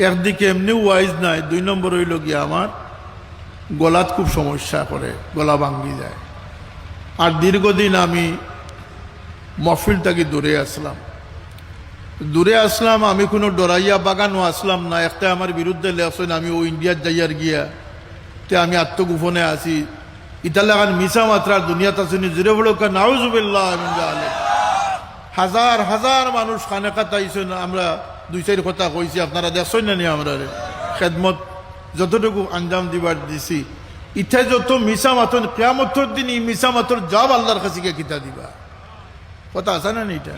একদিকে এমনি ওয়াইজ নাই, 2 নম্বর হইল গিয়া আমার গলাত খুব সমস্যা করে, গলা ভাঙ্গি যায়। আর দীর্ঘদিন আমি মহফিল থেকে দূরে আসলাম। আমি কোনো ডরাইয়া বাগানও আসলাম না। একটা আমার বিরুদ্ধে লেখছেন আমি ও ইন্ডিয়ার যাইয়ার গিয়া তে আমি আত্মগোপনে আছি। ইতালাগান মিশা মাত্রার দুনিয়াত আসেনি জুড়ে বড় নাউজুবিল্লাহ। হাজার হাজার মানুষ খানেকাত আইছেন। আমরা 2-4 কথা কইছি, আপনারা দেখছেন না নি আমরা খেদমত যতটুকু আঞ্জাম দিবার দিছি। ইথায় যত মিশা মাতন কিয়ামতের দিন এই মিশা মাতর জব আল্লাহর কাছে গিয়ে কিতা দিবা, কথা আছে না এটা।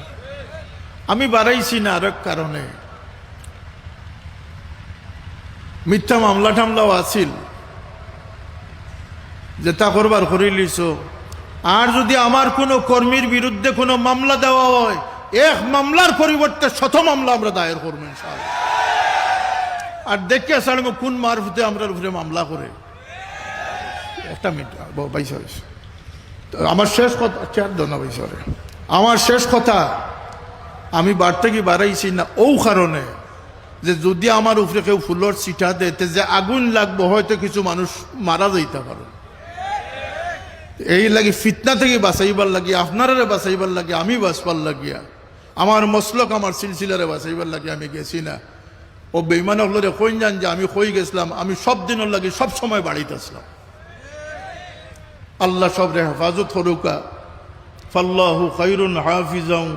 আমি বাড়াইছি না আরেক কারণে, মিথ্যা মামলা টামলাও আছিল যেটা করবার করে লিছ। আর যদি আমার কোনো কর্মীর বিরুদ্ধে কোনো মামলা দেওয়া হয়, এক মামলার পরিবর্তে 100 মামলা আমরা দায়ের করবো ইনশাআল্লাহ। আর দেখে আসার কোন মারফতে আমরা উপরে মামলা করে। একটা মিনিট আমার শেষ কথা, আমার শেষ কথা, আমি বাড়তে কি বাড়াইছি না ও কারণে যে যদি আমার উপরে কেউ ফুলর চিঠা দেতে যে আগুন লাগবো, হয়তো কিছু মানুষ মারা যাইতে পারে। এই লাগি ফিতনা থেকে বাঁচাইবার লাগি, আপনারা বাঁচাইবার লাগি, আমি বাঁচবার লাগিয়া, আমার মসলক আমার সিলসিলারে বাঁচাইবার লাগি আমি গেছি না। ও বেঈমান হলরে কইন জান যে আমি কই গেছিলাম, আমি সব দিনের লাগি সব সময় বাড়িতে আসলাম। আল্লাহ সবরে হেফাজত করুকা। ফাল্লাহু খায়রুন হাফিজান